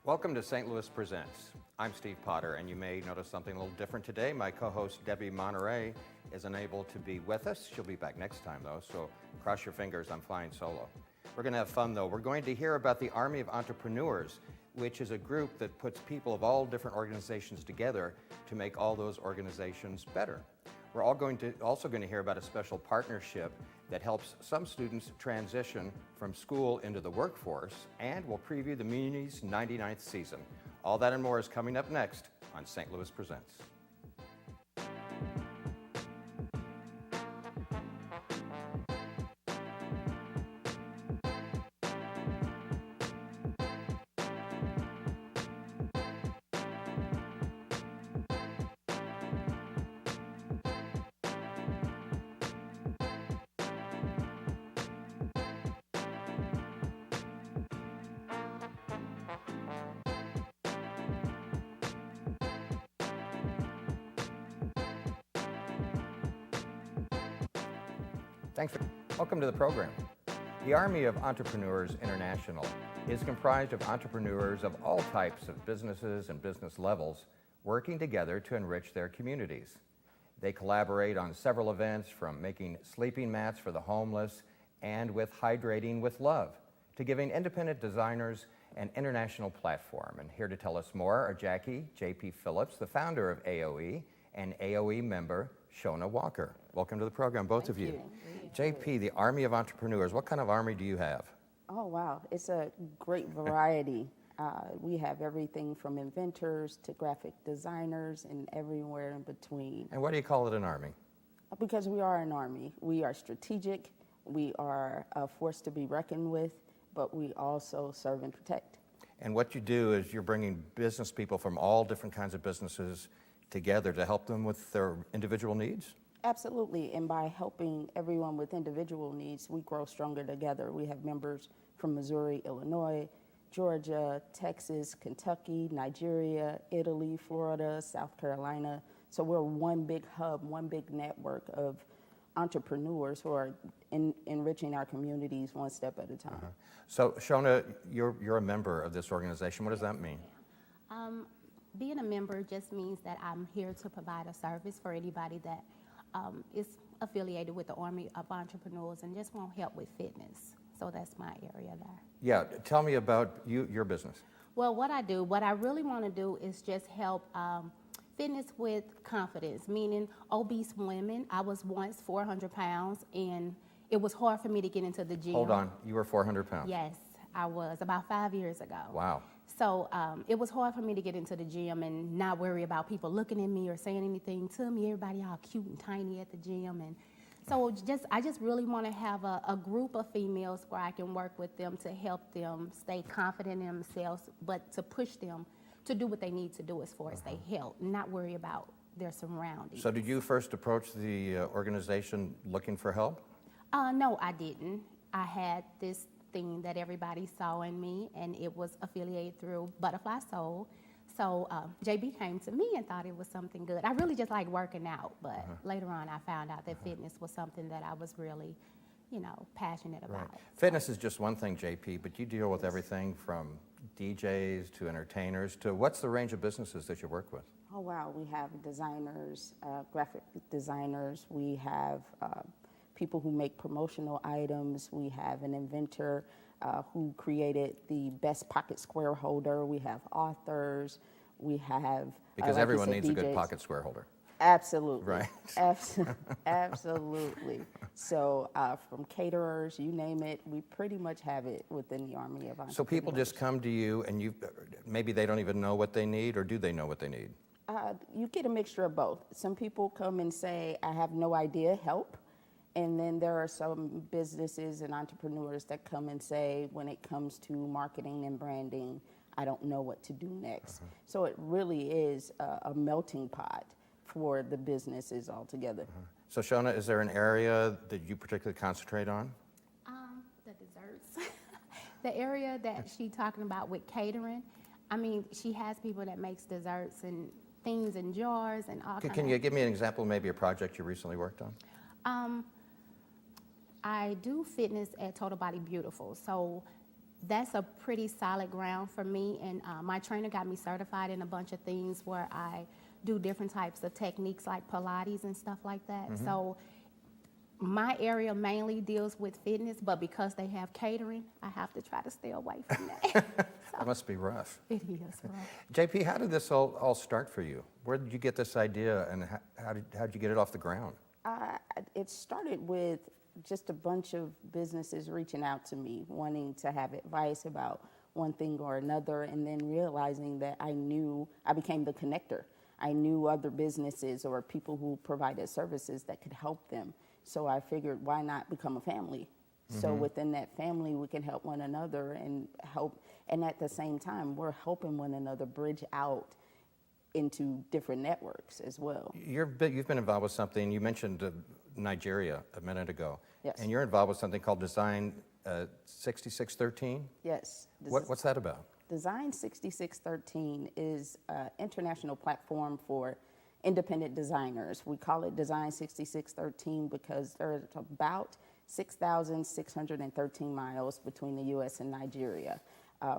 Welcome to St. Louis Presents. I'm Steve Potter, and you may notice something a little different today. My co-host Debbie Monterey is unable to be with us. She'll be back next time, though, so cross your fingers, I'm flying solo. We're going to have fun, though. We're going to hear about the Army of Entrepreneurs, which is a group that puts people of all different organizations together to make all those organizations better. We're also going to hear about a special partnership that helps some students transition from school into the workforce, and we'll preview the Muny's 99th season. All that and more is coming up next on St. Louis Presents. Welcome to the program. The Army of Entrepreneurs International is comprised of entrepreneurs of all types of businesses and business levels working together to enrich their communities. They collaborate on several events, from making sleeping mats for the homeless and with Hydrating with Love to giving independent designers an international platform. And here to tell us more are JP Phillips, the founder of AOE, and AOE member Shona Walker. Welcome to the program, both of you. JP, the Army of Entrepreneurs, what kind of army do you have? Oh, wow. It's a great variety. We have everything from inventors to graphic designers and everywhere in between. And why do you call it an army? Because we are an army. We are strategic. We are a force to be reckoned with, but we also serve and protect. And what you do is you're bringing business people from all different kinds of businesses together to help them with their individual needs? Absolutely, and by helping everyone with individual needs, we grow stronger together. We have members from Missouri, Illinois, Georgia, Texas, Kentucky, Nigeria, Italy, Florida, South Carolina. So we're one big hub, one big network of entrepreneurs who are enriching our communities one step at a time. So Shona, you're a member of this organization. What does that mean? Being a member just means that I'm here to provide a service for anybody that is affiliated with the Army of Entrepreneurs and just want help with fitness. So that's my area there. Yeah, tell me about your business. Well, what I really want to do is just help fitness with confidence, meaning obese women. I was once 400 pounds, and it was hard for me to get into the gym. Hold on, you were 400 pounds? Yes, I was, about 5 years ago. Wow. So it was hard for me to get into the gym and not worry about people looking at me or saying anything to me. Everybody all cute and tiny at the gym. And so I just really want to have a group of females where I can work with them to help them stay confident in themselves, but to push them to do what they need to do as far as their health, not worry about their surroundings. So did you first approach the organization looking for help? No, I didn't. I had this thing that everybody saw in me, and it was affiliated through Butterfly Soul. So JB came to me and thought it was something good. I really just liked working out, but later on I found out that fitness was something that I was really, passionate about. Right. Fitness is just one thing, JP, but you deal with everything from DJs to entertainers to what's the range of businesses that you work with? Oh, wow. We have designers, graphic designers. We have people who make promotional items. We have an inventor who created the best pocket square holder. We have authors. We have because like everyone said, needs DJs. a good pocket square holder. Absolutely. Right. Absolutely. So from caterers, you name it, we pretty much have it within the Army of Entrepreneurs. So people just come to you and maybe they don't even know what they need, or do they know what they need? You get a mixture of both. Some people come and say, I have no idea, help. And then there are some businesses and entrepreneurs that come and say, when it comes to marketing and branding, I don't know what to do next. So it really is a melting pot for the businesses altogether. So Shona, is there an area that you particularly concentrate on? The desserts. The area that she's talking about with catering, I mean, she has people that makes desserts and things in jars and all kinds. Can you give me an example, maybe a project you recently worked on? I do fitness at Total Body Beautiful. So that's a pretty solid ground for me. And my trainer got me certified in a bunch of things where I do different types of techniques like Pilates and stuff like that. So my area mainly deals with fitness, but because they have catering, I have to try to stay away from that. That must be rough. It is rough. JP, how did this all start for you? Where did you get this idea, and how did you get it off the ground? It started with just a bunch of businesses reaching out to me, wanting to have advice about one thing or another, and then realizing that I became the connector. I knew other businesses or people who provided services that could help them. So I figured, why not become a family? So within that family, we can help one another and help. And at the same time, we're helping one another bridge out into different networks as well. You've been involved with something. You mentioned Nigeria a minute ago. Yes. And you're involved with something called Design 6613? Yes. What's that about? Design 6613 is an international platform for independent designers. We call it Design 6613 because there's about 6,613 miles between the U.S. and Nigeria.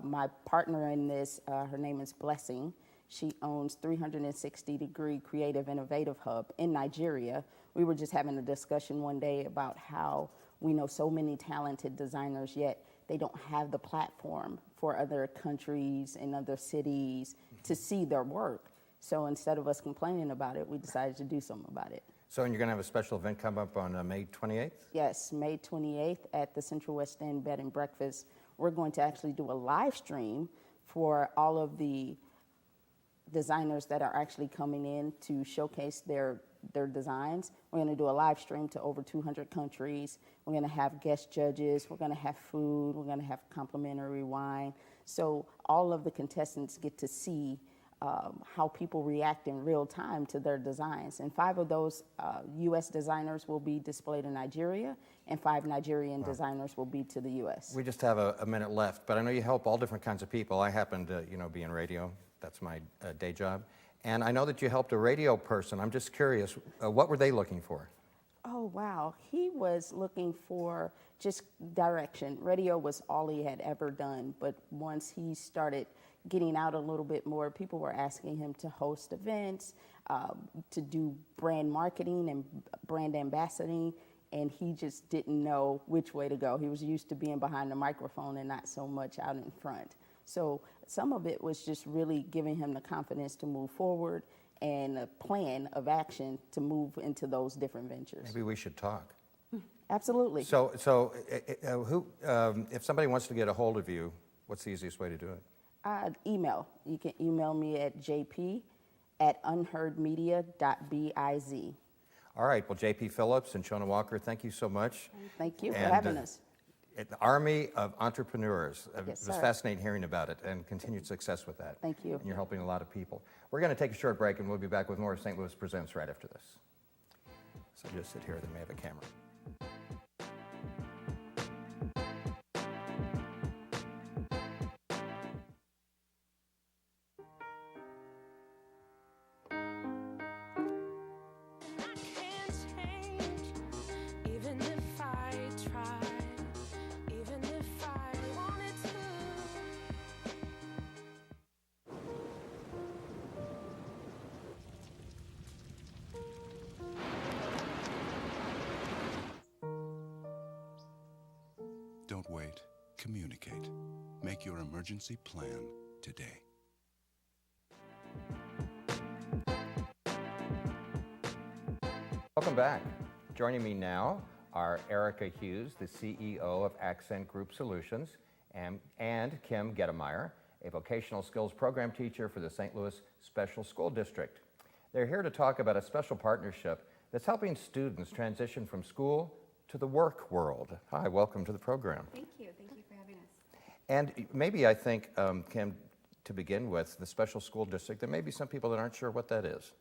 My partner in this, her name is Blessing. She owns 360-degree Creative Innovative Hub in Nigeria. We were just having a discussion one day about how we know so many talented designers, yet they don't have the platform for other countries and other cities to see their work. So instead of us complaining about it, we decided to do something about it. So, and you're going to have a special event come up on May 28th? Yes, May 28th at the Central West End Bed and Breakfast. We're going to actually do a live stream for all of the designers that are actually coming in to showcase their designs. We're going to do a live stream to over 200 countries. We're going to have guest judges. We're going to have food. We're going to have complimentary wine. So all of the contestants get to see how people react in real time to their designs. And 5 of those U.S. designers will be displayed in Nigeria, and 5 Nigerian designers will be to the U.S. We just have a minute left, but I know you help all different kinds of people. I happen to, be in radio. That's my day job. And I know that you helped a radio person. I'm just curious, what were they looking for? Oh, wow. He was looking for just direction. Radio was all he had ever done, but once he started getting out a little bit more, people were asking him to host events, to do brand marketing and brand ambassadoring, and he just didn't know which way to go. He was used to being behind the microphone and not so much out in front. So some of it was just really giving him the confidence to move forward and a plan of action to move into those different ventures. Maybe we should talk. Absolutely. So if somebody wants to get a hold of you, what's the easiest way to do it? Email. You can email me at jp@unheardmedia.biz. All right. Well, JP Phillips and Shona Walker, thank you so much. Thank you for having us. The Army of Entrepreneurs. It was sir. fascinating hearing about it, and continued success with that. Thank you. And you're helping a lot of people. We're going to take a short break, and we'll be back with more of St. Louis Presents right after this. So just sit here. They may have a camera. Don't wait. Communicate. Make your emergency plan today. Welcome back. Joining me now are Erica Hughes, the CEO of Accent Group Solutions, and Kim Gettemeyer, a vocational skills program teacher for the St. Louis Special School District. They're here to talk about a special partnership that's helping students transition from school to the work world. Hi, welcome to the program. Thank you. Thank you for having us. And maybe I think, Kim, to begin with, the Special School District, there may be some people that aren't sure what that is.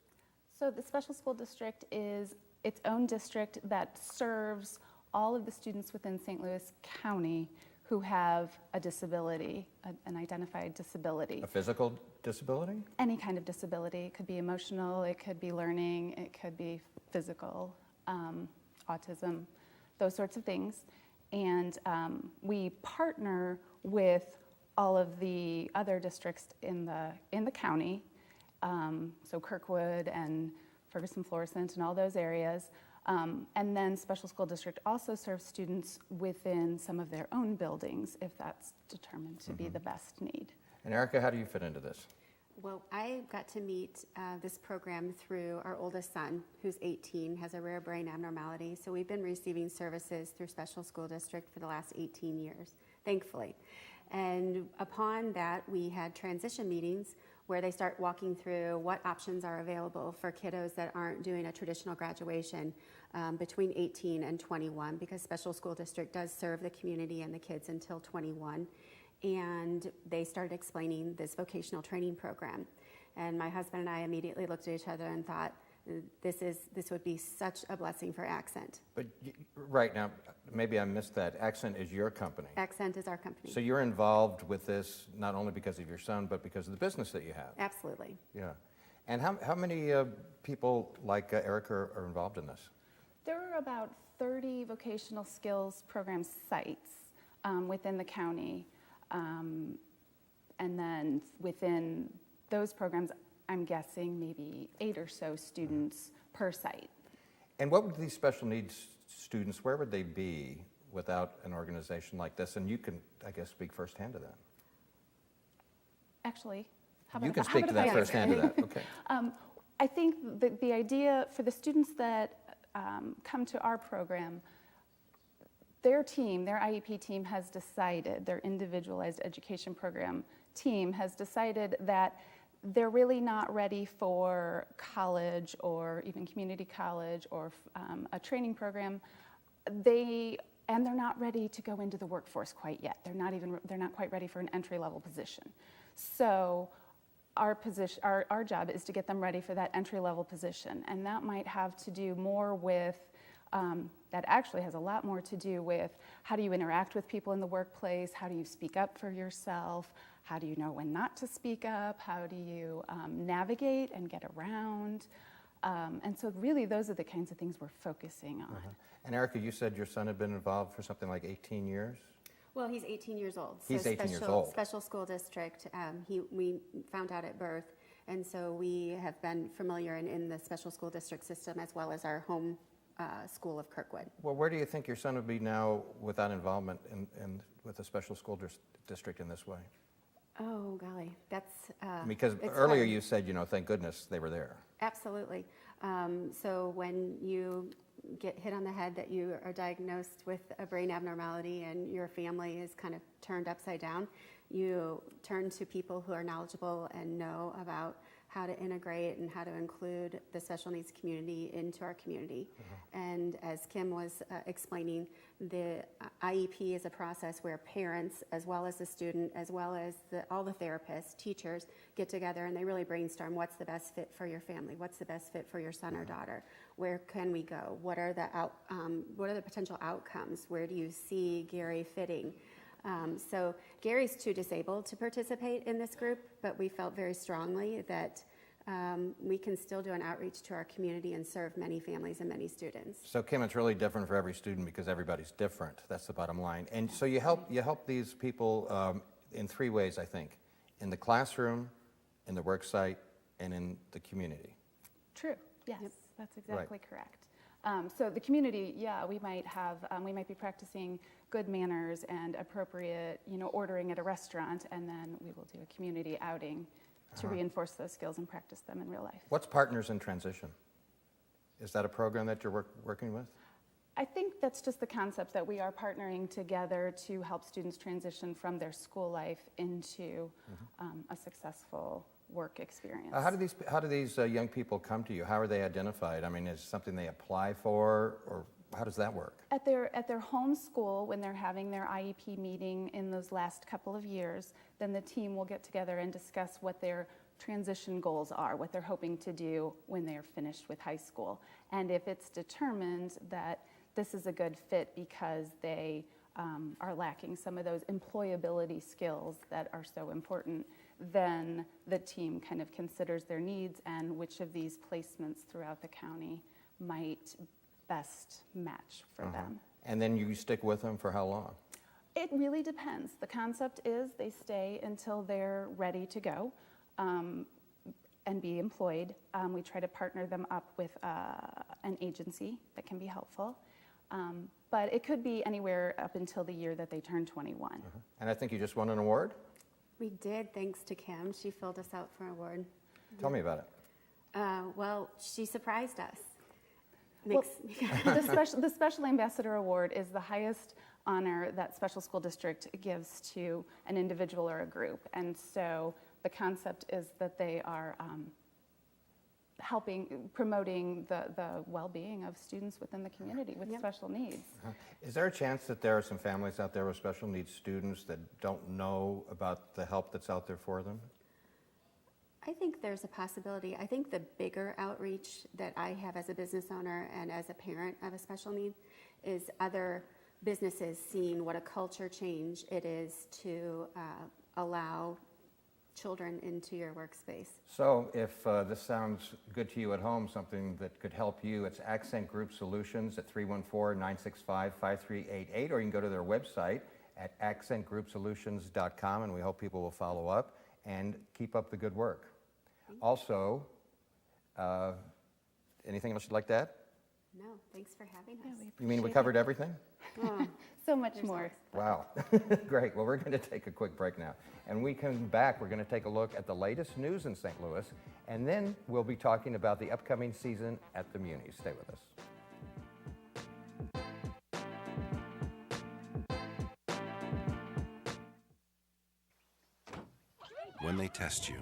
So the Special School District is its own district that serves all of the students within St. Louis County who have a disability, an identified disability. A physical disability? Any kind of disability. It could be emotional, it could be learning, it could be physical, autism, those sorts of things. And we partner with all of the other districts in the county, so Kirkwood and Ferguson, Florissant, and all those areas. And then Special School District also serves students within some of their own buildings if that's determined to be the best need. And Erica, how do you fit into this? Well, I got to meet this program through our oldest son, who's 18, has a rare brain abnormality. So we've been receiving services through Special School District for the last 18 years, thankfully. And upon that, we had transition meetings where they start walking through what options are available for kiddos that aren't doing a traditional graduation between 18 and 21, because Special School District does serve the community and the kids until 21. And they started explaining this vocational training program. And my husband and I immediately looked at each other and thought, this would be such a blessing for Accent. But right now, maybe I missed that. Accent is your company. Accent is our company. So you're involved with this not only because of your son, but because of the business that you have. Absolutely. Yeah. And how many people like Erica are involved in this? There are about 30 vocational skills program sites within the county. And then within those programs, I'm guessing maybe 8 or so students per site. And what would these special needs students, where would they be without an organization like this? And you can, I guess, speak firsthand to that. Actually, You can speak to that firsthand to that, okay. I think the idea for the students that come to our program, their team, their IEP team has decided, their individualized education program team has decided that they're really not ready for college or even community college or a training program. They're not ready to go into the workforce quite yet. They're not quite ready for an entry-level position. So our job is to get them ready for that entry-level position, and that might have to do more with that actually has a lot more to do with how do you interact with people in the workplace, how do you speak up for yourself, how do you know when not to speak up, how do you navigate and get around. And so really those are the kinds of things we're focusing on. And Erica, you said your son had been involved for something like 18 years? Well, he's 18 years old. He's 18 years old. Special School District, we found out at birth, and so we have been familiar in the Special School District system as well as our home school of Kirkwood. Well, where do you think your son would be now without involvement in with a special school district in this way? Oh, golly, that's Because it's earlier hard. you said, thank goodness they were there. Absolutely. So when you get hit on the head that you are diagnosed with a brain abnormality and your family is kind of turned upside down, you turn to people who are knowledgeable and know about how to integrate and how to include the special needs community into our community. And as Kim was explaining, the IEP is a process where parents, as well as the student, as well as all the therapists, teachers, get together and they really brainstorm what's the best fit for your family, what's the best fit for your son or daughter, where can we go, what are the potential outcomes, where do you see Gary fitting? So Gary's too disabled to participate in this group, but we felt very strongly that we can still do an outreach to our community and serve many families and many students. So Kim, it's really different for every student because everybody's different. That's the bottom line. And so you help these people in 3 ways, I think: in the classroom, in the work site, and in the community. True. Yes, that's exactly correct. So the community, we might be practicing good manners and appropriate, ordering at a restaurant, and then we will do a community outing to reinforce those skills and practice them in real life. What's Partners in Transition? Is that a program that you're working with? I think that's just the concept that we are partnering together to help students transition from their school life into a successful work experience. How do these young people come to you? How are they identified? I mean, is it something they apply for, or how does that work? At their home school, when they're having their IEP meeting in those last couple of years, then the team will get together and discuss what their transition goals are, what they're hoping to do when they're finished with high school. And if it's determined that this is a good fit because they are lacking some of those employability skills that are so important, then the team kind of considers their needs and which of these placements throughout the county might best match for them. And then you stick with them for how long? It really depends. The concept is they stay until they're ready to go and be employed. We try to partner them up with an agency that can be helpful. But it could be anywhere up until the year that they turn 21. And I think you just won an award? We did, thanks to Kim. She filled us out for an award. Tell me about it. Well, she surprised us. Well, the Special Ambassador Award is the highest honor that special school district gives to an individual or a group. And so the concept is that they are promoting the well-being of students within the community with special needs. Is there a chance that there are some families out there with special needs students that don't know about the help that's out there for them? I think there's a possibility. I think the bigger outreach that I have as a business owner and as a parent of a special need is other businesses seeing what a culture change it is to allow children into your workspace. So if this sounds good to you at home, something that could help you, it's Accent Group Solutions at 314-965-5388, or you can go to their website at accentgroupsolutions.com, and we hope people will follow up and keep up the good work. Also, anything else you'd like to add? No, thanks for having us. You mean we covered everything? So much more. Wow. Great. Well, we're going to take a quick break now. And when we come back, we're going to take a look at the latest news in St. Louis, and then we'll be talking about the upcoming season at the Muny. Stay with us. When they test you,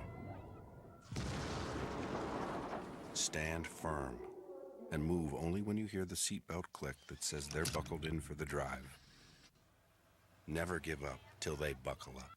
stand firm and move only when you hear the seatbelt click that says they're buckled in for the drive. Never give up till they buckle up.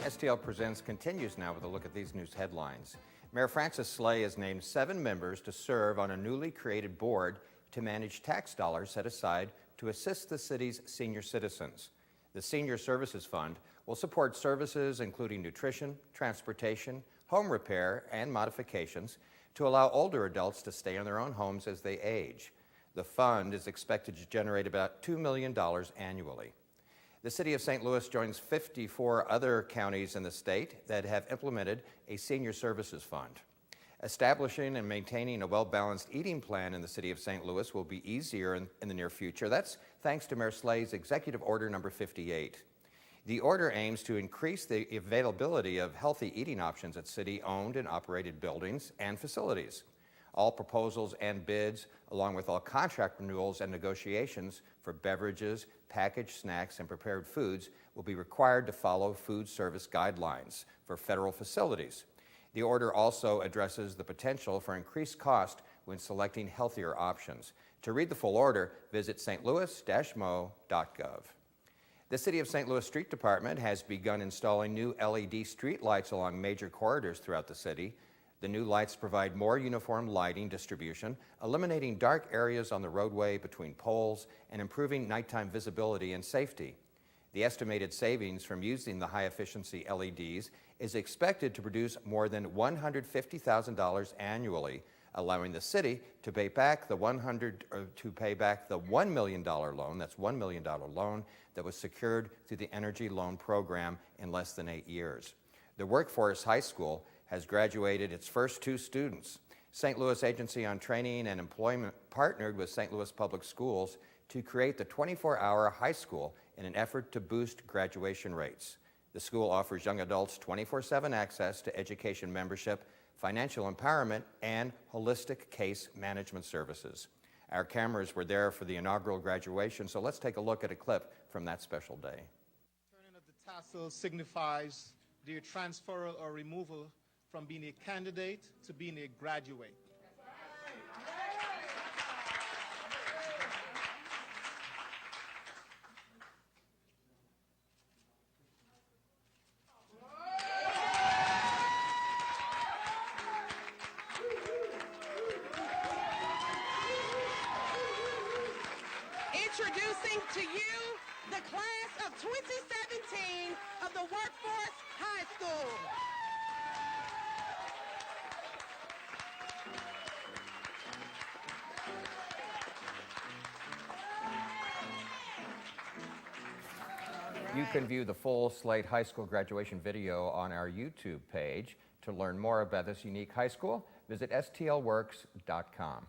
STL Presents continues now with a look at these news headlines. Mayor Francis Slay has named 7 members to serve on a newly created board to manage tax dollars set aside to assist the city's senior citizens. The Senior Services Fund will support services including nutrition, transportation, home repair, and modifications to allow older adults to stay in their own homes as they age. The fund is expected to generate about $2 million annually. The City of St. Louis joins 54 other counties in the state that have implemented a senior services fund. Establishing and maintaining a well-balanced eating plan in the City of St. Louis will be easier in the near future. That's thanks to Mayor Slay's Executive Order number 58. The order aims to increase the availability of healthy eating options at city-owned and operated buildings and facilities. All proposals and bids, along with all contract renewals and negotiations for beverages, packaged snacks, and prepared foods, will be required to follow food service guidelines for federal facilities. The order also addresses the potential for increased cost when selecting healthier options. To read the full order, visit stlouis-mo.gov. The City of St. Louis Street Department has begun installing new LED street lights along major corridors throughout the city. The new lights provide more uniform lighting distribution, eliminating dark areas on the roadway between poles and improving nighttime visibility and safety. The estimated savings from using the high-efficiency LEDs is expected to produce more than $150,000 annually, allowing the city to pay back the $1 million loan, that's $1 million loan, that was secured through the Energy Loan Program in less than 8 years. The Workforce High School has graduated its first 2 students. St. Louis Agency on Training and Employment partnered with St. Louis Public Schools to create the 24-hour high school in an effort to boost graduation rates. The school offers young adults 24/7 access to education membership, financial empowerment, and holistic case management services. Our cameras were there for the inaugural graduation, so let's take a look at a clip from that special day. Turning of the tassel signifies the transfer or removal from being a candidate to being a graduate. Introducing to you the class of 2017 of the Workforce High School. You can view the full Slate High School graduation video on our YouTube page. To learn more about this unique high school, visit stlworks.com.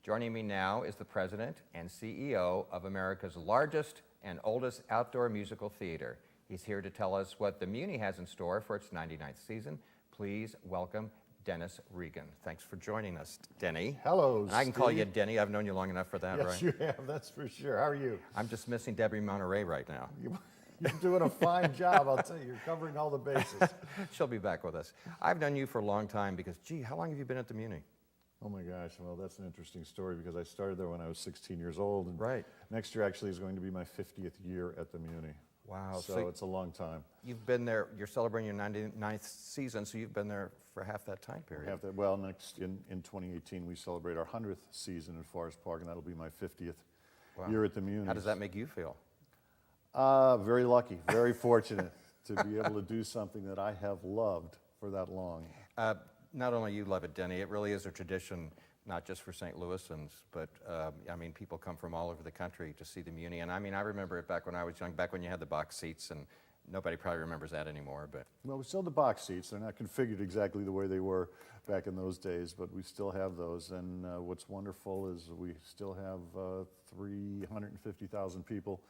Joining me now is the president and CEO of America's largest and oldest outdoor musical theater. He's here to tell us what the Muny has in store for its 99th season. Please welcome Dennis Regan. Thanks for joining us, Denny. Hello, and I can call you Steve. Denny. I've known you long enough for that, Yes, right? you have, that's for sure. How are you? I'm just missing Debbie Monterey right now. You're doing a fine job, I'll tell you. You're covering all the bases. She'll be back with us. I've known you for a long time because, gee, how long have you been at the Muny? Oh my gosh, well, that's an interesting story because I started there when I was 16 years old. And Right. next year actually is going to be my 50th year at the Muny. Wow. So it's a long time. You've been there, you're celebrating your 99th season, so you've been there for half that time period. Next in 2018 we celebrate our 100th season in Forest Park, and that'll be my 50th Wow. year at the Muny. How does that make you feel? Very lucky, very fortunate to be able to do something that I have loved for that long. Not only you love it, Denny, it really is a tradition, not just for St. Louisans, but I mean, people come from all over the country to see the Muny. And I mean, I remember it back when I was young, back when you had the box seats, and nobody probably remembers that anymore. But Well, we still have the box seats. They're not configured exactly the way they were back in those days, but we still have those. And what's wonderful is we still have 350,000 people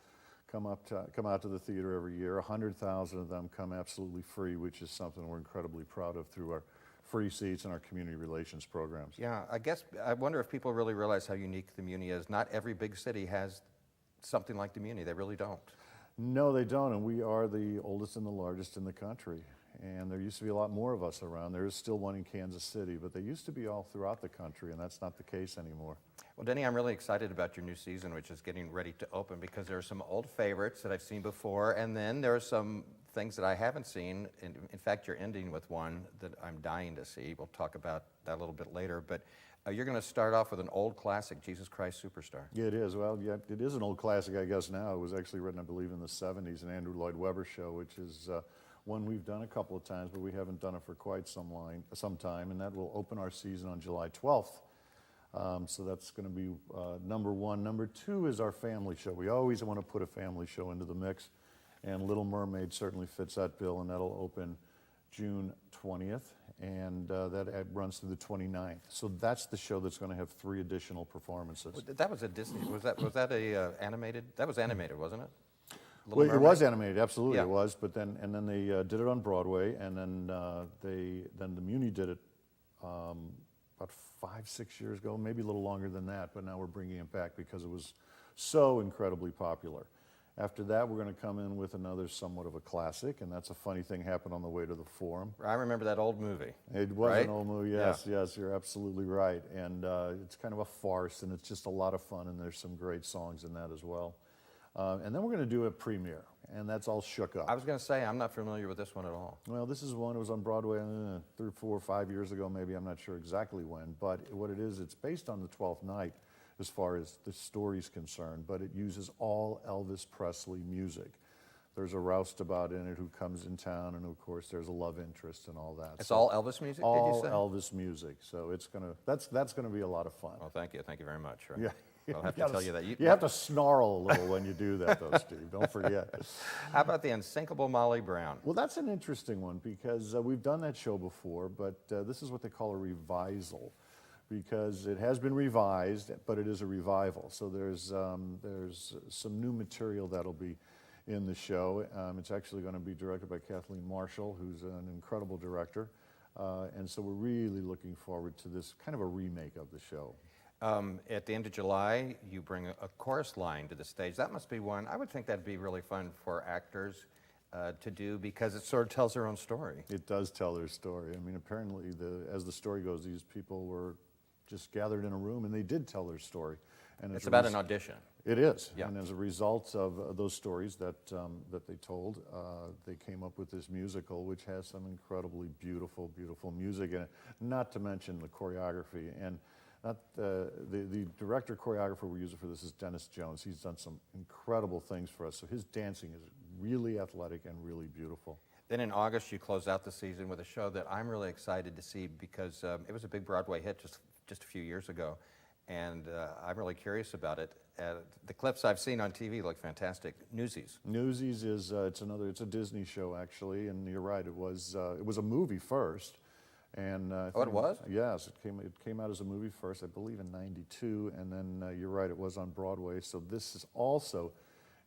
come out to the theater every year. 100,000 of them come absolutely free, which is something we're incredibly proud of through our free seats and our community relations programs. yeah, I wonder if people really realize how unique the Muny is. Not every big city has something like the Muny. They really don't. No, they don't, and we are the oldest and the largest in the country. And there used to be a lot more of us around. There is still one in Kansas City, but they used to be all throughout the country, and that's not the case anymore. Well, Denny, I'm really excited about your new season, which is getting ready to open, because there are some old favorites that I've seen before, and then there are some things that I haven't seen. In fact, you're ending with one that I'm dying to see. We'll talk about that a little bit later, but you're going to start off with an old classic, Jesus Christ Superstar. Yeah, it is. Well, yeah, it is an old classic, I guess, now. It was actually written, I believe, in the 70s, an Andrew Lloyd Webber show, which is one we've done a couple of times, but we haven't done it for quite some time, and that will open our season on July 12th. So that's going to be number one. Number two is our family show. We always want to put a family show into the mix, and Little Mermaid certainly fits that bill, and that'll open June 20th, and that runs through the 29th. So that's the show that's going to have 3 additional performances. That was a Disney. Was that a animated? That was animated, wasn't it? Little Well, it Mermaid? was animated, absolutely Yeah. it was. But then they did it on Broadway, and then the Muny did it about 5-6 years ago, maybe a little longer than that. But now we're bringing it back because it was so incredibly popular. After that, we're going to come in with another somewhat of a classic, and that's A Funny Thing Happened on the Way to the Forum. I remember that old movie. It was right? an old movie, yes, yes, you're absolutely right. And it's kind of a farce, and it's just a lot of fun, and there's some great songs in that as well. And then we're going to do a premiere, and that's all Shook Up. I was going to say, I'm not familiar with this one at all. Well, this is one that was on Broadway 3, 4, 5 years ago, maybe. I'm not sure exactly when. But what it is, it's based on the 12th Night as far as the story's concerned, but it uses all Elvis Presley music. There's a roustabout in it who comes in town, and of course there's a love interest and all that. It's So all Elvis music, all did you say? Elvis music. So it's that's gonna be a lot of fun. Well, thank you very much. Right? Yeah. I'll have to gotta tell you that. You have to snarl a little when you do that, though, Steve. Don't forget. How about the unsinkable Molly Brown? Well, that's an interesting one because we've done that show before, but this is what they call a revisal, because it has been revised, but it is a revival. So there's some new material that'll be in the show. It's actually going to be directed by Kathleen Marshall, who's an incredible director, and so we're really looking forward to this kind of a remake of the show. At the end of July, you bring a chorus line to the stage. That must be one. I would think that'd be really fun for actors to do because it sort of tells their own story. It does tell their story. I mean, apparently, as the story goes, these people were just gathered in a room and they did tell their story. And It's about an audition. It is. Yeah. And as a result of those stories that they told, they came up with this musical, which has some incredibly beautiful, beautiful music in it, not to mention the choreography. And the director choreographer we're using for this is Dennis Jones. He's done some incredible things for us. So his dancing is really athletic and really beautiful. Then in August, you close out the season with a show that I'm really excited to see because it was a big Broadway hit just a few years ago. And I'm really curious about it. The clips I've seen on TV look fantastic. Newsies. Newsies is it's a Disney show actually, and you're right. It was a movie first, and I Oh, it think- was? Yes, it came out as a movie first, I believe in '92, and then you're right, it was on Broadway. So this is also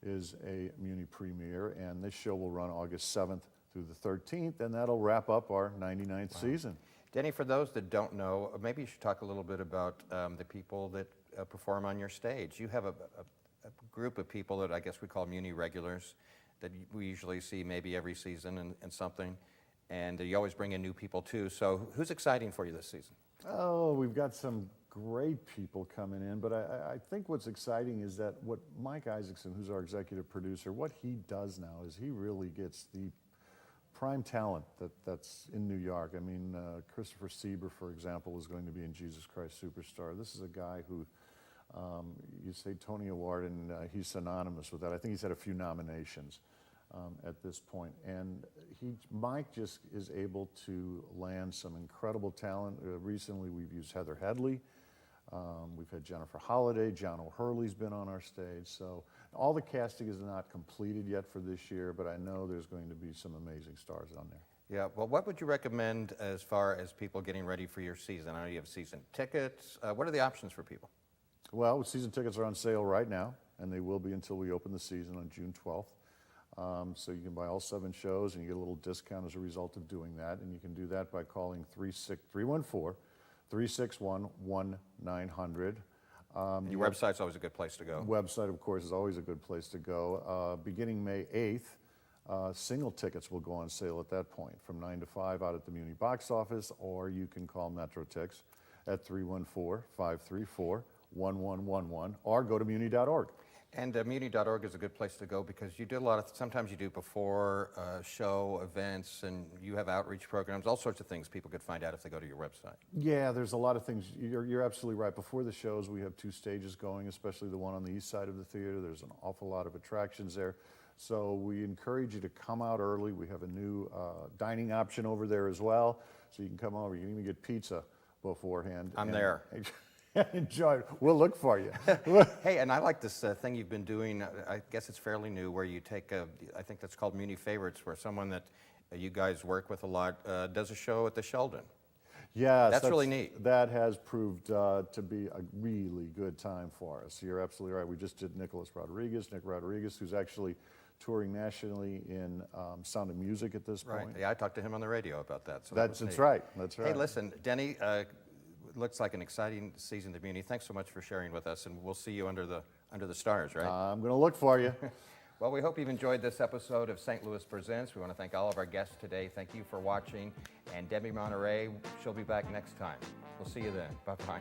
a Muny premiere, and this show will run August 7th through the 13th, and that'll wrap up our 99th season. Denny, for those that don't know, maybe you should talk a little bit about the people that perform on your stage. You have a group of people that I guess we call Muny regulars that we usually see maybe every season and something, and you always bring in new people too. So who's exciting for you this season? Oh, we've got some great people coming in, but I think what's exciting is that what Mike Isaacson, who's our executive producer, what he does now is he really gets the prime talent that's in New York. I mean, Christopher Sieber, for example, is going to be in Jesus Christ Superstar. This is a guy who, you say Tony Award, and he's synonymous with that. I think he's had a few nominations at this point. And Mike just is able to land some incredible talent. Recently, we've used Heather Headley. We've had Jennifer Holliday. John O'Hurley's been on our stage. So all the casting is not completed yet for this year, but I know there's going to be some amazing stars on there. Yeah, well, what would you recommend as far as people getting ready for your season? I know you have season tickets. What are the options for people? Well, season tickets are on sale right now, and they will be until we open the season on June 12th. So you can buy all 7 shows, and you get a little discount as a result of doing that. And you can do that by calling 314-361-1900. Your website's always a good place to go. Website, of course, is always a good place to go. Beginning May 8th, single tickets will go on sale at that point from 9 to 5 out at the Muny box office, or you can call MetroTix at 314-534-1111, or go to Muny.org. And Muny.org is a good place to go because you do sometimes you do before show events and you have outreach programs, all sorts of things people could find out if they go to your website. Yeah, there's a lot of things. You're absolutely right. Before the shows, we have 2 stages going, especially the one on the east side of the theater. There's an awful lot of attractions there. So we encourage you to come out early. We have a new dining option over there as well. So you can come over. You can even get pizza beforehand. I'm there. Enjoy it. We'll look for you. Hey, and I like this thing you've been doing. I guess it's fairly new, where you take I think that's called Muny Favorites, where someone that you guys work with a lot does a show at the Sheldon. Yes, that's really neat. That has proved to be a really good time for us. You're absolutely right. We just did Nick Rodriguez, who's actually touring nationally in Sound of Music at this point. Right. Yeah, I talked to him on the radio about that. So that's right. That's right. Hey, listen, Denny. Looks like an exciting season to Muny. Thanks so much for sharing with us, and we'll see you under the stars, right? I'm going to look for you. Well, we hope you've enjoyed this episode of St. Louis Presents. We want to thank all of our guests today. Thank you for watching. And Debbie Monterey, she'll be back next time. We'll see you then. Bye-bye.